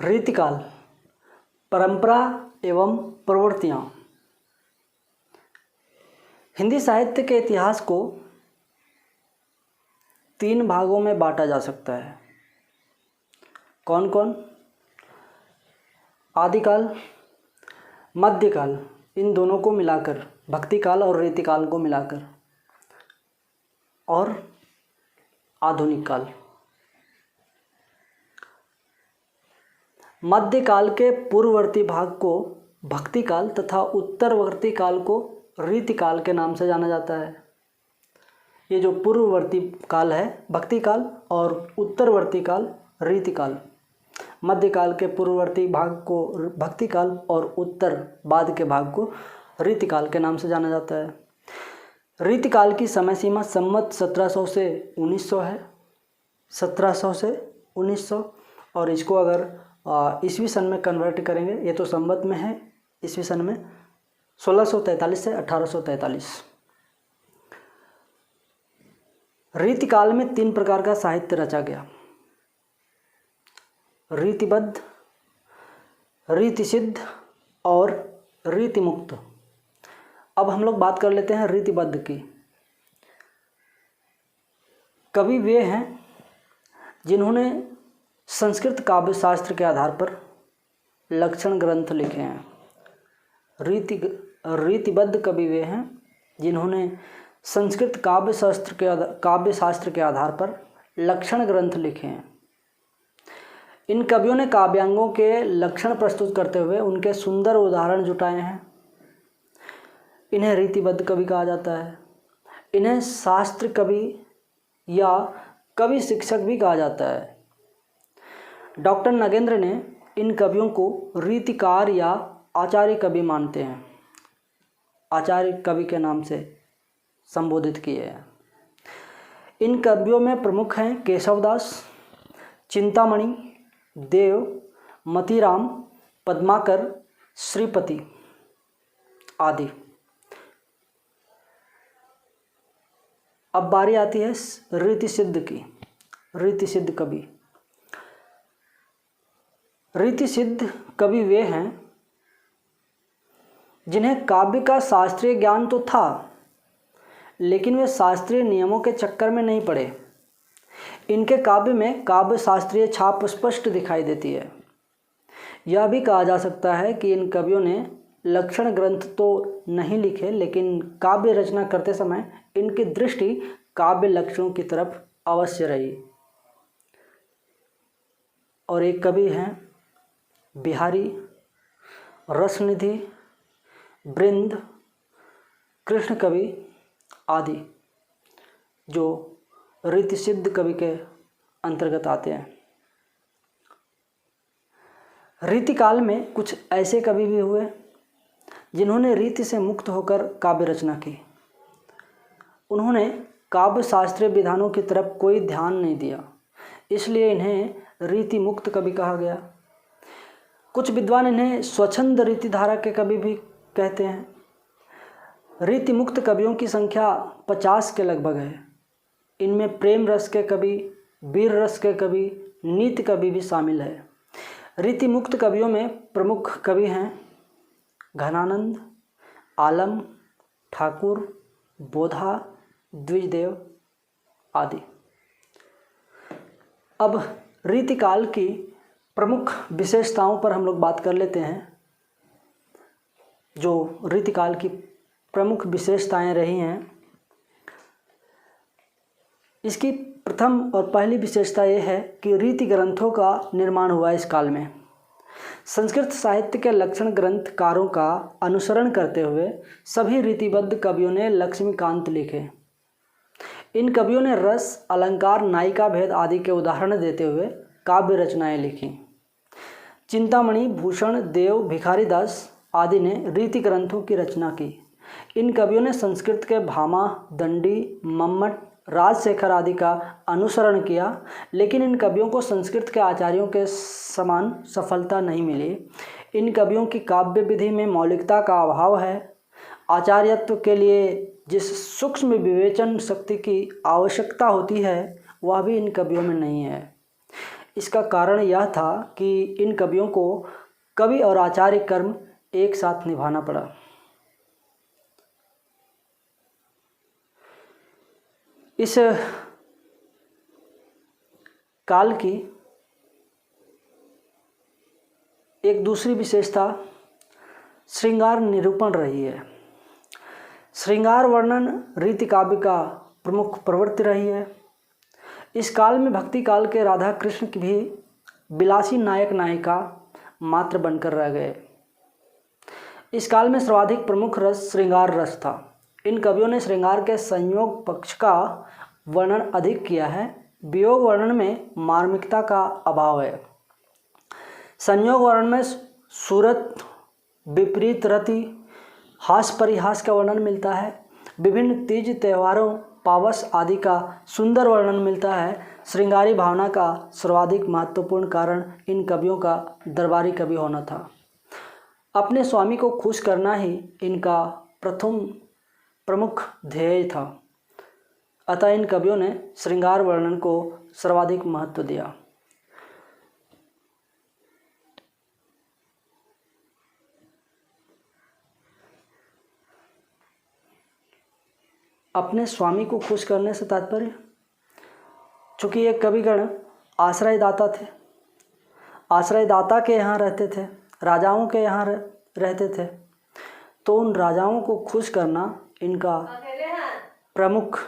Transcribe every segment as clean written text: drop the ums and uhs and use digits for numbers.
रीतिकाल, परंपरा एवं प्रवृत्तियाँ। हिंदी साहित्य के इतिहास को 3 भागों में बांटा जा सकता है। कौन कौन? आदिकाल, मध्यकाल, इन दोनों को मिलाकर, भक्तिकाल और रीतिकाल को मिलाकर, और आधुनिक काल। मध्यकाल के पूर्ववर्ती भाग को भक्तिकाल तथा उत्तरवर्ती काल को रीतिकाल के नाम से जाना जाता है। ये जो पूर्ववर्ती काल है भक्तिकाल और उत्तरवर्ती काल रीतिकाल। मध्यकाल के पूर्ववर्ती भाग को भक्तिकाल और उत्तर बाद के भाग को रीतिकाल के नाम से जाना जाता है। रीतिकाल की समय सीमा संवत 1700 से 1900 है। 1700 से 1900, और इसको अगर ईस्वी सन में कन्वर्ट करेंगे, ये तो संवत में है, ईस्वी सन में 1643 से 1843। रीतिकाल में 3 प्रकार का साहित्य रचा गया: रीतिबद्ध, रीतिसिद्ध और रीतिमुक्त। अब हम लोग बात कर लेते हैं रीतिबद्ध की। कवि वे हैं जिन्होंने संस्कृत काव्य शास्त्र के आधार पर लक्षण ग्रंथ लिखे हैं। रीतिबद्ध कवि वे हैं जिन्होंने संस्कृत काव्य शास्त्र के आधार पर लक्षण ग्रंथ लिखे हैं। इन कवियों ने काव्यांगों के लक्षण प्रस्तुत करते हुए उनके सुंदर उदाहरण जुटाए हैं। इन्हें रीतिबद्ध कवि कहा जाता है। इन्हें शास्त्र कवि या कवि शिक्षक भी कहा जाता है। डॉक्टर नगेंद्र ने इन कवियों को रीतिकार या आचार्य कवि मानते हैं, आचार्य कवि के नाम से संबोधित किए हैं। इन कवियों में प्रमुख हैं केशवदास, चिंतामणि, देव, मतीराम, पद्माकर, श्रीपति आदि। अब बारी आती है रीतिसिद्ध की। रीतिसिद्ध कवि, रीतिसिद्ध कवि वे हैं जिन्हें काव्य का शास्त्रीय ज्ञान तो था, लेकिन वे शास्त्रीय नियमों के चक्कर में नहीं पड़े। इनके काव्य में काव्य शास्त्रीय छाप स्पष्ट दिखाई देती है। यह भी कहा जा सकता है कि इन कवियों ने लक्षण ग्रंथ तो नहीं लिखे, लेकिन काव्य रचना करते समय इनकी दृष्टि काव्य लक्षणों की तरफ अवश्य रही। और एक कवि हैं बिहारी, रसनिधि, बृंद, कृष्ण कवि आदि, जो रीतिसिद्ध कवि के अंतर्गत आते हैं। रीतिकाल में कुछ ऐसे कवि भी हुए जिन्होंने रीति से मुक्त होकर काव्य रचना की। उन्होंने काव्य शास्त्रीय विधानों की तरफ कोई ध्यान नहीं दिया, इसलिए इन्हें रीति मुक्त कवि कहा गया। कुछ विद्वान इन्हें स्वच्छंद रीतिधारा के कवि भी कहते हैं। रीति मुक्त कवियों की संख्या 50 के लगभग है। इनमें प्रेम रस के कवि, वीर रस के कवि, नीति कवि भी शामिल है। रीति मुक्त कवियों में प्रमुख कवि हैं घनानंद, आलम, ठाकुर, बोधा, द्विजदेव आदि। अब रीतिकाल की प्रमुख विशेषताओं पर हम लोग बात कर लेते हैं। जो रीतिकाल की प्रमुख विशेषताएं रही हैं, इसकी प्रथम और पहली विशेषता ये है कि रीति ग्रंथों का निर्माण हुआ इस काल में। संस्कृत साहित्य के लक्षण ग्रंथकारों का अनुसरण करते हुए सभी रीतिबद्ध कवियों ने लक्ष्मीकांत लिखे। इन कवियों ने रस, अलंकार, नायिका भेद आदि के उदाहरण देते हुए काव्य रचनाएं लिखी। चिंतामणि, भूषण, देव, भिखारीदास आदि ने रीति ग्रंथों की रचना की। इन कवियों ने संस्कृत के भामा, दंडी, मम्मट, राजशेखर आदि का अनुसरण किया, लेकिन इन कवियों को संस्कृत के आचार्यों के समान सफलता नहीं मिली। इन कवियों की काव्य विधि में मौलिकता का अभाव है। आचार्यत्व के लिए जिस सूक्ष्म विवेचन शक्ति की आवश्यकता होती है, वह भी इन कवियों में नहीं है। इसका कारण यह था कि इन कवियों को कवि और आचार्य कर्म एक साथ निभाना पड़ा। इस काल की एक दूसरी विशेषता श्रृंगार निरूपण रही है। श्रृंगार वर्णन रीति काव्य का प्रमुख प्रवृत्ति रही है। इस काल में भक्ति काल के राधा कृष्ण की भी विलासी नायक नायिका मात्र बनकर रह गए। इस काल में सर्वाधिक प्रमुख रस श्रृंगार रस था। इन कवियों ने श्रृंगार के संयोग पक्ष का वर्णन अधिक किया है। वियोग वर्णन में मार्मिकता का अभाव है। संयोग वर्णन में सूरत, विपरीत रति, हास परिहास का वर्णन मिलता है। विभिन्न तीज त्योहारों, पावस आदि का सुंदर वर्णन मिलता है। श्रृंगारी भावना का सर्वाधिक महत्वपूर्ण कारण इन कवियों का दरबारी कवि होना था। अपने स्वामी को खुश करना ही इनका प्रथम प्रमुख ध्येय था। अतः इन कवियों ने श्रृंगार वर्णन को सर्वाधिक महत्व दिया। अपने स्वामी को खुश करने से तात्पर्य, चूँकि ये कविगण आश्रयदाता थे, आश्रयदाता के यहाँ रहते थे, राजाओं के यहाँ रहते थे, तो उन राजाओं को खुश करना इनका प्रमुख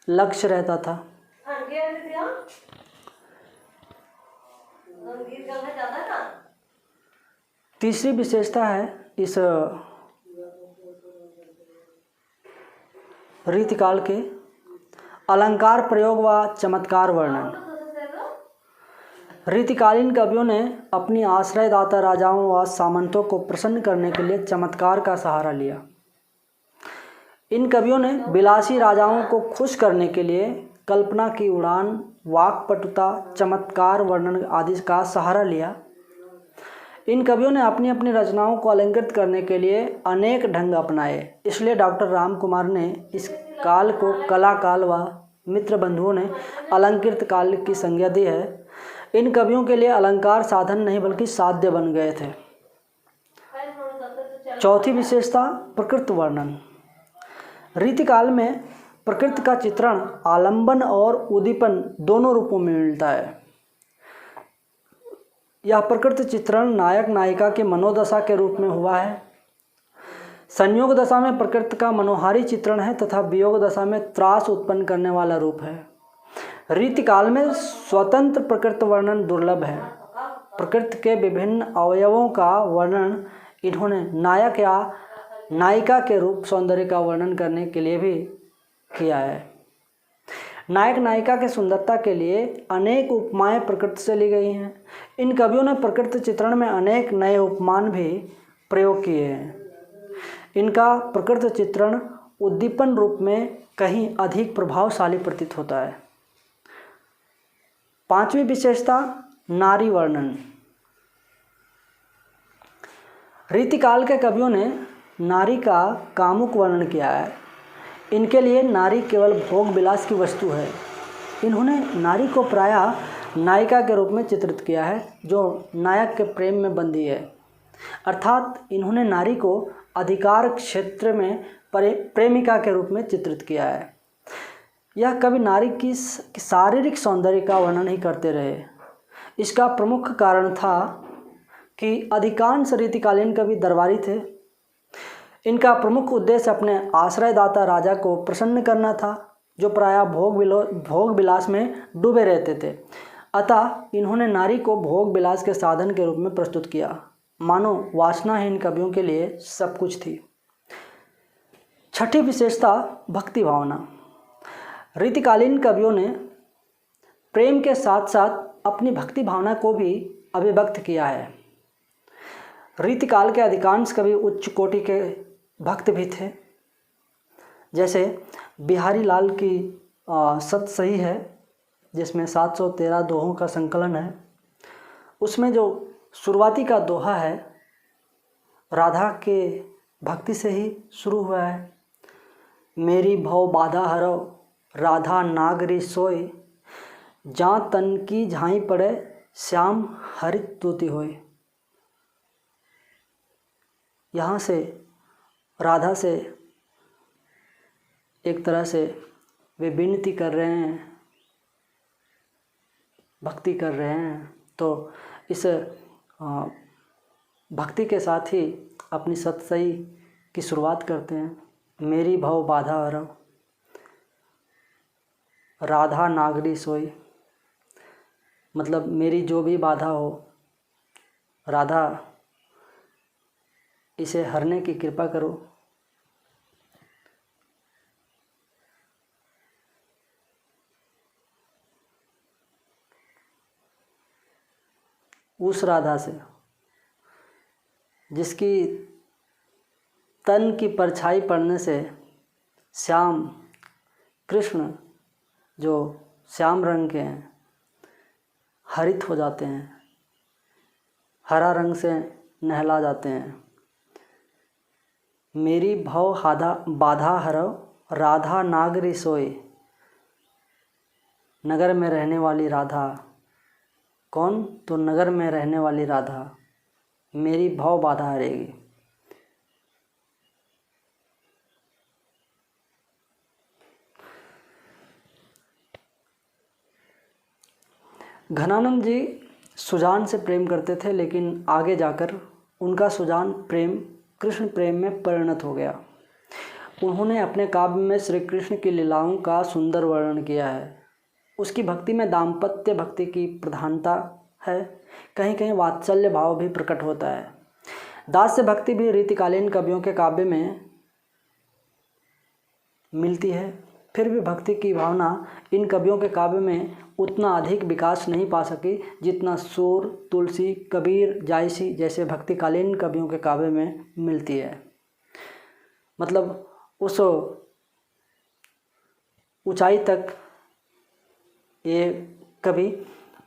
लक्ष्य रहता था। तीसरी विशेषता है इस रीतिकाल के अलंकार प्रयोग व चमत्कार वर्णन। रीतिकालीन कवियों ने अपनी आश्रयदाता राजाओं व सामंतों को प्रसन्न करने के लिए चमत्कार का सहारा लिया। इन कवियों ने विलासी राजाओं को खुश करने के लिए कल्पना की उड़ान, वाक्पटुता, चमत्कार वर्णन आदि का सहारा लिया। इन कवियों ने अपनी अपनी रचनाओं को अलंकृत करने के लिए अनेक ढंग अपनाए। इसलिए डॉक्टर राम कुमार ने इस काल को कला काल व मित्र बंधुओं ने अलंकृत काल की संज्ञा दी है। इन कवियों के लिए अलंकार साधन नहीं बल्कि साध्य बन गए थे। चौथी विशेषता प्रकृति वर्णन। रीतिकाल में प्रकृति का चित्रण आलंबन और उद्दीपन दोनों रूपों में मिलता है। यह प्रकृति चित्रण नायक नायिका के मनोदशा के रूप में हुआ है। संयोग दशा में प्रकृति का मनोहारी चित्रण है तथा वियोग दशा में त्रास उत्पन्न करने वाला रूप है। रीतिकाल में स्वतंत्र प्रकृति वर्णन दुर्लभ है। प्रकृति के विभिन्न अवयवों का वर्णन इन्होंने नायक या नायिका के रूप सौंदर्य का वर्णन करने के लिए भी किया है। नायक नायिका के सुंदरता के लिए अनेक उपमाएं प्रकृति से ली गई हैं। इन कवियों ने प्रकृति चित्रण में अनेक नए उपमान भी प्रयोग किए हैं। इनका प्रकृति चित्रण उद्दीपन रूप में कहीं अधिक प्रभावशाली प्रतीत होता है। पांचवी विशेषता नारी वर्णन। रीतिकाल के कवियों ने नारी का कामुक वर्णन किया है। इनके लिए नारी केवल भोग विलास की वस्तु है। इन्होंने नारी को प्रायः नायिका के रूप में चित्रित किया है जो नायक के प्रेम में बंधी है। अर्थात इन्होंने नारी को अधिकार क्षेत्र में प्रेमिका के रूप में चित्रित किया है। यह कवि नारी की शारीरिक सौंदर्य का वर्णन ही करते रहे। इसका प्रमुख कारण था कि अधिकांश रीतिकालीन कवि दरबारी थे। इनका प्रमुख उद्देश्य अपने आश्रयदाता राजा को प्रसन्न करना था जो प्रायः भोग विलास में डूबे रहते थे। अतः इन्होंने नारी को भोग विलास के साधन के रूप में प्रस्तुत किया, मानो वासना इन कवियों के लिए सब कुछ थी। छठी विशेषता भक्ति भावना। रीतिकालीन कवियों ने प्रेम के साथ साथ अपनी भक्ति भावना को भी अभिव्यक्त किया है। रीतिकाल के अधिकांश कवि उच्च कोटि के भक्त भी थे। जैसे बिहारी लाल की सत सही है जिसमें 713 दोहों का संकलन है। उसमें जो शुरुआती का दोहा है राधा के भक्ति से ही शुरू हुआ है। मेरी भव बाधा हरो राधा नागरी सोए, जहाँ तन की झाई पड़े श्याम हरित तूती होए। यहाँ से राधा से एक तरह से वे विनती कर रहे हैं, भक्ति कर रहे हैं। तो इस भक्ति के साथ ही अपनी सतसई की शुरुआत करते हैं। मेरी भव बाधा हरव, राधा नागरी सोई, मतलब मेरी जो भी बाधा हो राधा इसे हरने की कृपा करो। उस राधा से जिसकी तन की परछाई पड़ने से श्याम कृष्ण जो श्याम रंग के हैं हरित हो जाते हैं, हरा रंग से नहला जाते हैं। मेरी भव बाधा हरव, राधा नागरी सोए। नगर में रहने वाली राधा कौन? तो नगर में रहने वाली राधा मेरी भव बाधा हरेगी। घनानंद जी सुजान से प्रेम करते थे, लेकिन आगे जाकर उनका सुजान प्रेम कृष्ण प्रेम में परिणत हो गया। उन्होंने अपने काव्य में श्री कृष्ण की लीलाओं का सुंदर वर्णन किया है। उसकी भक्ति में दाम्पत्य भक्ति की प्रधानता है, कहीं कहीं वात्सल्य भाव भी प्रकट होता है। दास्य भक्ति भी रीतिकालीन कवियों के काव्य में मिलती है, फिर भी भक्ति की भावना इन कवियों के काव्य में उतना अधिक विकास नहीं पा सकी जितना सूर, तुलसी, कबीर, जायसी जैसे भक्तिकालीन कवियों के काव्य में मिलती है। मतलब उस ऊंचाई तक ये कवि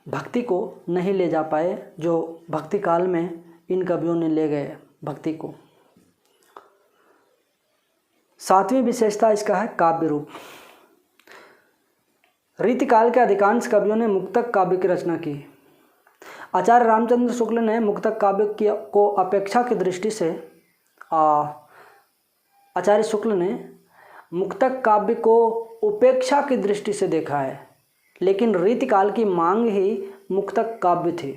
भक्ति को नहीं ले जा पाए जो भक्ति काल में इन कवियों ने ले गए भक्ति को। सातवीं विशेषता इसका है काव्य रूप। रीतिकाल के अधिकांश कवियों ने मुक्तक काव्य की रचना की। आचार्य रामचंद्र शुक्ल ने मुक्तक काव्य को अपेक्षा की दृष्टि से आचार्य शुक्ल ने मुक्तक काव्य को उपेक्षा की दृष्टि से देखा है, लेकिन रीतिकाल की मांग ही मुक्तक काव्य थी।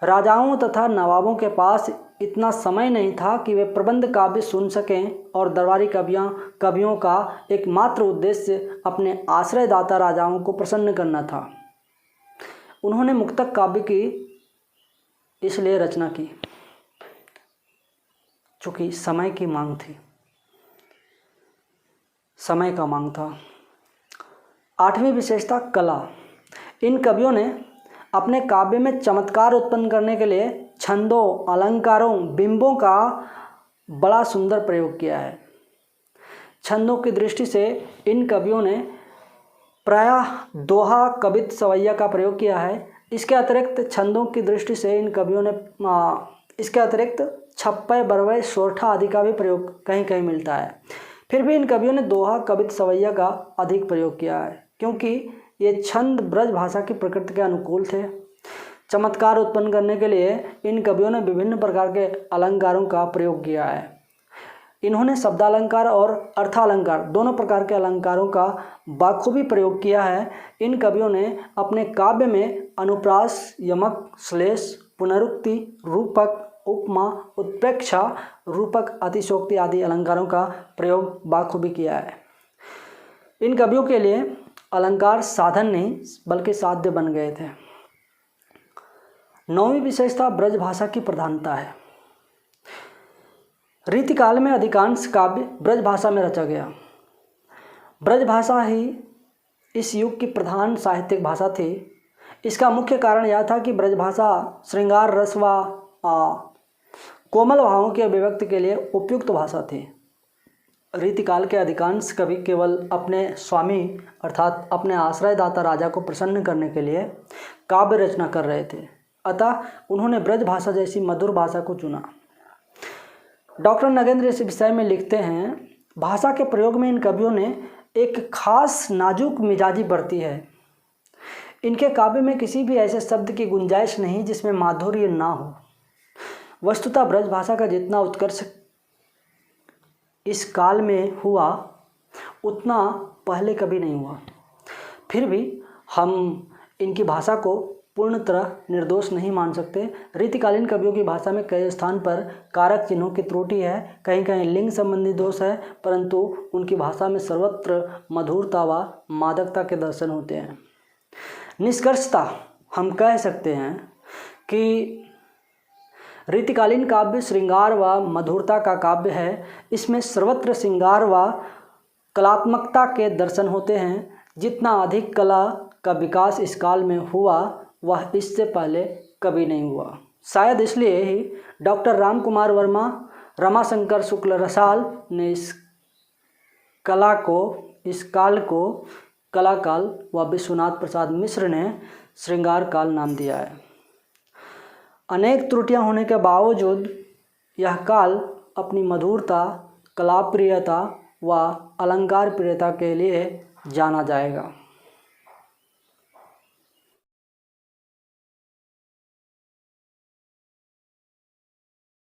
राजाओं तथा नवाबों के पास इतना समय नहीं था कि वे प्रबंध काव्य सुन सकें और दरबारी कवियों का एकमात्र उद्देश्य अपने आश्रयदाता राजाओं को प्रसन्न करना था। उन्होंने मुक्तक काव्य की इसलिए रचना की चूँकि समय की मांग थी, समय का मांग था। आठवीं विशेषता कला। इन कवियों ने अपने काव्य में चमत्कार उत्पन्न करने के लिए छंदों, अलंकारों, बिंबों का बड़ा सुंदर प्रयोग किया है। छंदों की दृष्टि से इन कवियों ने प्रायः दोहा, कवित, सवैया का प्रयोग किया है। इसके अतिरिक्त छंदों की दृष्टि से इन कवियों ने इसके अतिरिक्त छप्पय, बरवय, सोरठा आदि का भी प्रयोग कहीं कहीं मिलता है। फिर भी इन कवियों ने दोहा, कवित, सवैया का अधिक प्रयोग किया है क्योंकि ये छंद ब्रज भाषा की प्रकृति के अनुकूल थे। चमत्कार उत्पन्न करने के लिए इन कवियों ने विभिन्न प्रकार के अलंकारों का प्रयोग किया है। इन्होंने शब्दालंकार और अर्थालंकार दोनों प्रकार के अलंकारों का बाखूबी प्रयोग किया है। इन कवियों ने अपने काव्य में अनुप्रास, यमक, श्लेष, पुनरुक्ति, रूपक, उपमा, उत्प्रेक्षा, रूपक, अतिशोक्ति आदि अलंकारों का प्रयोग बाखूबी किया है। इन कवियों के लिए अलंकार साधन नहीं बल्कि साध्य बन गए थे। नौवीं विशेषता ब्रज भाषा की प्रधानता है। रीतिकाल में अधिकांश काव्य ब्रज भाषा में रचा गया। ब्रज भाषा ही इस युग की प्रधान साहित्यिक भाषा थी। इसका मुख्य कारण यह था कि ब्रज भाषा श्रृंगार रस व कोमल भावों के अभिव्यक्ति के लिए उपयुक्त भाषा थी। रीतिकाल के अधिकांश कवि केवल अपने स्वामी अर्थात अपने आश्रयदाता राजा को प्रसन्न करने के लिए काव्य रचना कर रहे थे, अतः उन्होंने ब्रज भाषा जैसी मधुर भाषा को चुना। डॉक्टर नगेंद्र इस विषय में लिखते हैं, भाषा के प्रयोग में इन कवियों ने एक खास नाजुक मिजाजी बढ़ती है। इनके काव्य में किसी भी ऐसे शब्द की गुंजाइश नहीं जिसमें माधुर्य ना हो। वस्तुतः ब्रज भाषा का जितना उत्कर्ष इस काल में हुआ उतना पहले कभी नहीं हुआ। फिर भी हम इनकी भाषा को पूर्ण तरह निर्दोष नहीं मान सकते। रीतिकालीन कवियों की भाषा में कई स्थान पर कारक चिन्हों की त्रुटि है, कहीं कहीं लिंग संबंधी दोष है, परंतु उनकी भाषा में सर्वत्र मधुरता व मादकता के दर्शन होते हैं। निष्कर्षतः हम कह सकते हैं कि रीतिकालीन काव्य श्रृंगार व मधुरता का काव्य है। इसमें सर्वत्र श्रृंगार व कलात्मकता के दर्शन होते हैं। जितना अधिक कला का विकास इस काल में हुआ वह इससे पहले कभी नहीं हुआ। शायद इसलिए ही डॉक्टर राम कुमार वर्मा, रमाशंकर शुक्ल रसाल ने इस काल को कला काल व विश्वनाथ प्रसाद मिश्र ने श्रृंगार काल नाम दिया है। अनेक त्रुटियां होने के बावजूद यह काल अपनी मधुरता, कलाप्रियता व अलंकार प्रियता के लिए जाना जाएगा।